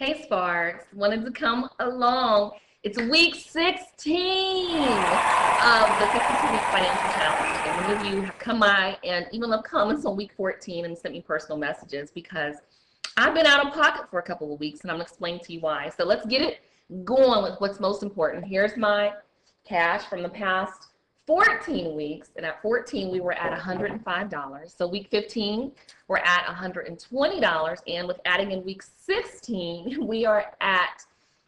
Hey Sparks, wanted to come along. It's week 16 of the 52-week financial challenge. And many of you have come by and even left comments on week 14 and sent me personal messages because I've been out of pocket for a couple of weeks and I'm going to explain to you why. So let's get it going with what's most important. Here's my cash from the past 14 weeks, and at 14 we were at $105. So week 15 we're at $120, and with adding in week 16 we are at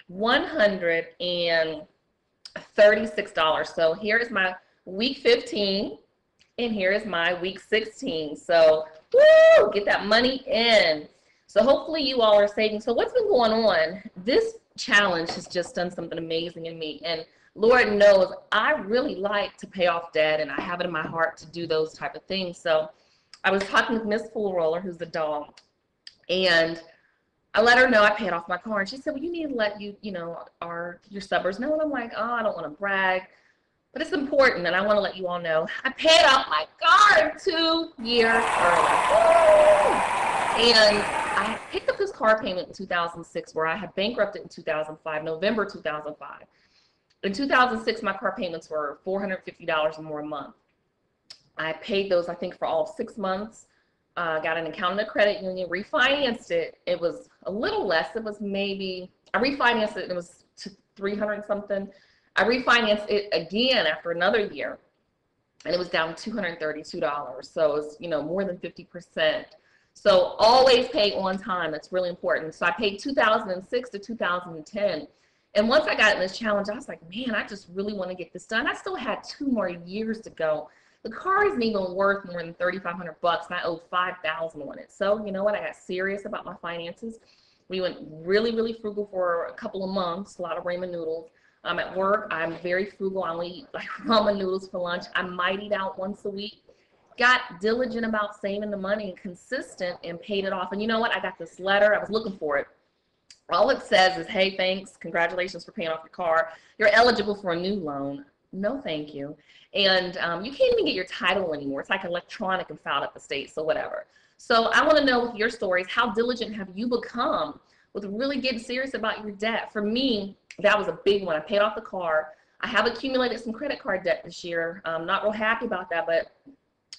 $136. So here is my week 15 and here is my week 16. So woo, get that money in. So hopefully you all are saving. So what's been going on? This challenge has just done something amazing in me, and Lord knows I really like to pay off debt, and I have it in my heart to do those type of things. So I was talking with Miss Full Roller, who's the dog, and I let her know I paid off my car, and she said, well, you need to let your subbers know. And I'm like, oh, I don't want to brag, but it's important, and I want to let you all know I paid off my car 2 years early. Woo! And I picked up this car payment in 2006, where I had bankrupted in 2005, November 2005. In 2006, my car payments were $450 or more a month. I paid those, I think, for all of 6 months. Got an account in a credit union, refinanced it. It was a little less. It was maybe, I refinanced it, and it was to 300 something. I refinanced it again after another year, and it was down $232. So it's, more than 50%. So always pay on time. That's really important. So I paid 2006 to 2010. And once I got in this challenge, I was like, man, I just really want to get this done. I still had 2 more years to go. The car isn't even worth more than $3,500, and I owed $5,000 on it. So you know what? I got serious about my finances. We went really, really frugal for a couple of months. A lot of ramen noodles. At work, I'm very frugal. I only eat like ramen noodles for lunch. I might eat out once a week. Got diligent about saving the money and consistent, and paid it off. And you know what? I got this letter. I was looking for it. All it says is, hey, thanks, congratulations for paying off your car. You're eligible for a new loan. No, thank you. And you can't even get your title anymore. It's like electronic and filed at the state, so whatever. So I want to know with your stories, how diligent have you become with really getting serious about your debt? For me, that was a big one. I paid off the car. I have accumulated some credit card debt this year. I'm not real happy about that, but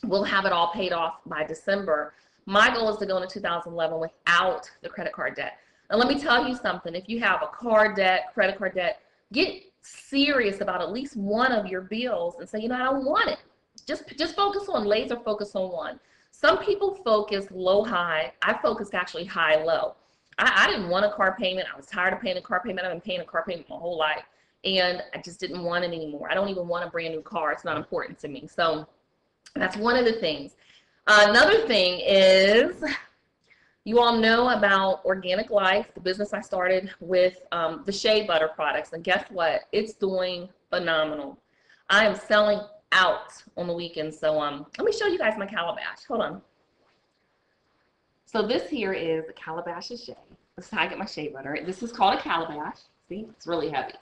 we'll have it all paid off by December. My goal is to go into 2011 without the credit card debt. And let me tell you something, if you have a car debt, credit card debt, get serious about at least one of your bills and say, I don't want it. Just focus on, laser focus on one. Some people focus low, high. I focused actually high, low. I didn't want a car payment. I was tired of paying a car payment. I've been paying a car payment my whole life, and I just didn't want it anymore. I don't even want a brand new car. It's not important to me. So that's one of the things. Another thing is, you all know about Organic Life, the business I started with the Shea Butter products, and guess what? It's doing phenomenal. I am selling out on the weekends, so let me show you guys my calabash. Hold on. So this here is a calabash of Shea. This is how I get my Shea Butter. This is called a calabash. See, it's really heavy.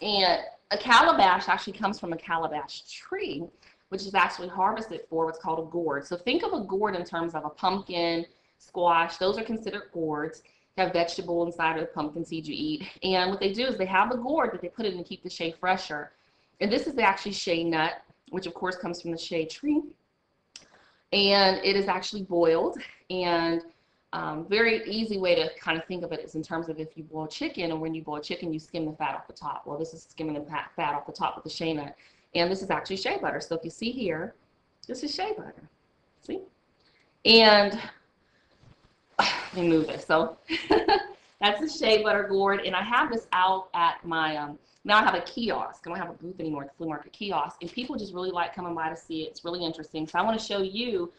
And a calabash actually comes from a calabash tree, which is actually harvested for what's called a gourd. So think of a gourd in terms of a pumpkin, squash. Those are considered gourds. They have vegetable inside of the pumpkin seeds you eat. And what they do is they have the gourd that they put in to keep the shea fresher. And this is actually shea nut, which of course comes from the shea tree. And it is actually boiled. And very easy way to kind of think of it is in terms of if you boil chicken, and when you boil chicken, you skim the fat off the top. Well, this is skimming the fat off the top with the shea nut. And this is actually shea butter. So if you see here, this is shea butter. See? And let me move this. So that's the Shea Butter gourd, and I have this out at my now I have a kiosk. I don't have a booth anymore at the flea market kiosk, and people just really like coming by to see it. It's really interesting. So I want to show you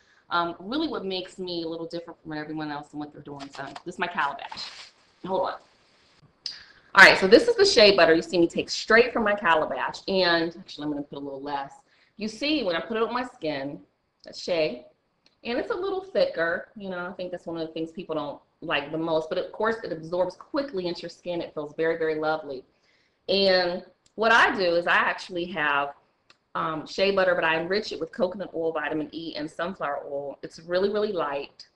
really what makes me a little different from everyone else and what they're doing. So this is my calabash. Hold on. All right, so this is the Shea Butter you see me take straight from my calabash, and actually I'm going to put a little less. You see when I put it on my skin, that's shea. And it's a little thicker, I think that's one of the things people don't like the most, but of course it absorbs quickly into your skin. It feels very, very lovely. And what I do is I actually have shea butter, but I enrich it with coconut oil, vitamin E, and sunflower oil. It's really, really light.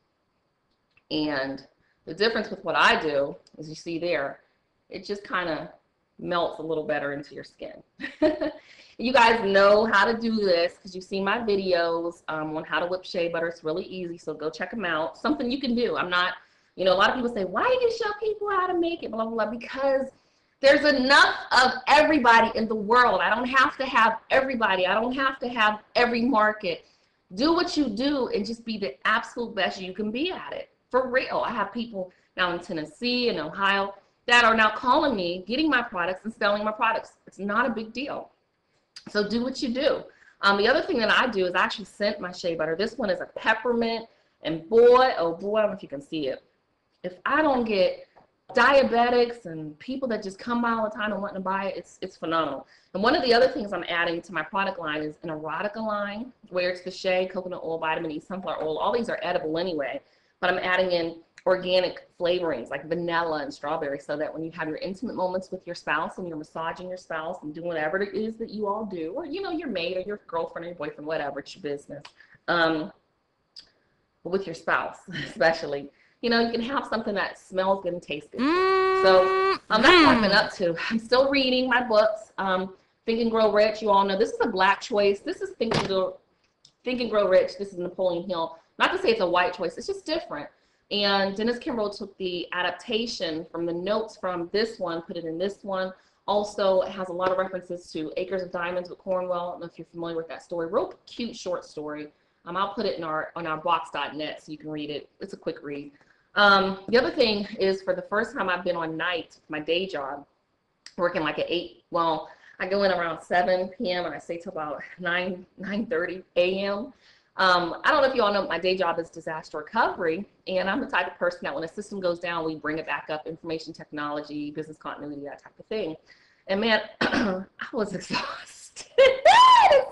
And the difference with what I do as you see there, it just kind of melts a little better into your skin. You guys know how to do this because you've seen my videos on how to whip shea butter. It's really easy, so go check them out. Something you can do. I'm not, you know, a lot of people say, why do you show people how to make it, blah, blah, blah, because there's enough of everybody in the world. I don't have to have everybody. I don't have to have every market. Do what you do and just be the absolute best you can be at it. For real. I have people now in Tennessee and Ohio that are now calling me, getting my products and selling my products. It's not a big deal. So do what you do. The other thing that I do is I actually scent my shea butter. This one is a peppermint, and boy, oh boy, I don't know if you can see it. If I don't get diabetics and people that just come by all the time and want to buy it, it's phenomenal. And one of the other things I'm adding to my product line is an erotica line, where it's the shea, coconut oil, vitamin E, sunflower oil. All these are edible anyway, but I'm adding in organic flavorings like vanilla and strawberry, so that when you have your intimate moments with your spouse and you're massaging your spouse and doing whatever it is that you all do, or you know, your mate or your girlfriend or your boyfriend, whatever, it's your business, but with your spouse especially, you know, you can have something that smells good and tastes good. So that's what I've been up to. I'm still reading my books. Think and Grow Rich, you all know this is a black choice. This is Think and Grow Rich. This is Napoleon Hill. Not to say it's a white choice, it's just different. And Dennis Kimbrough took the adaptation from the notes from this one, put it in this one. Also, it has a lot of references to Acres of Diamonds with Cornwell. I don't know if you're familiar with that story. Real cute short story. I'll put it on our box.net so you can read it. It's a quick read. The other thing is, for the first time I've been on night, my day job, working like at 8, well, I go in around 7 p.m. and I stay till about 9:30 a.m. I don't know if you all know, my day job is disaster recovery, and I'm the type of person that when a system goes down, we bring it back up, information technology, business continuity, that type of thing. And man, I was exhausted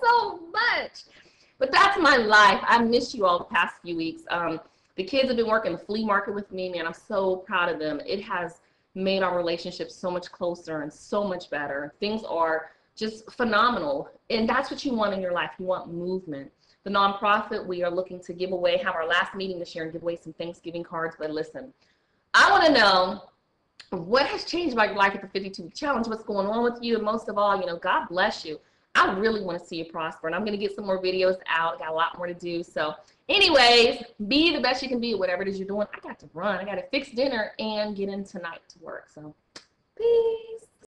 so much, but that's my life. I miss you all the past few weeks. The kids have been working the flea market with me, man. I'm so proud of them. It has made our relationship so much closer and so much better. Things are just phenomenal, and that's what you want in your life. You want movement. The nonprofit, we are looking to give away, have our last meeting this year and give away some Thanksgiving cards. But listen, I want to know what has changed about your life at the 52-week challenge, what's going on with you, and most of all, you know, God bless you. I really want to see you prosper, and I'm going to get some more videos out. I got a lot more to do. So anyways, be the best you can be at whatever it is you're doing. I got to run. I got to fix dinner and get in tonight to work. So peace.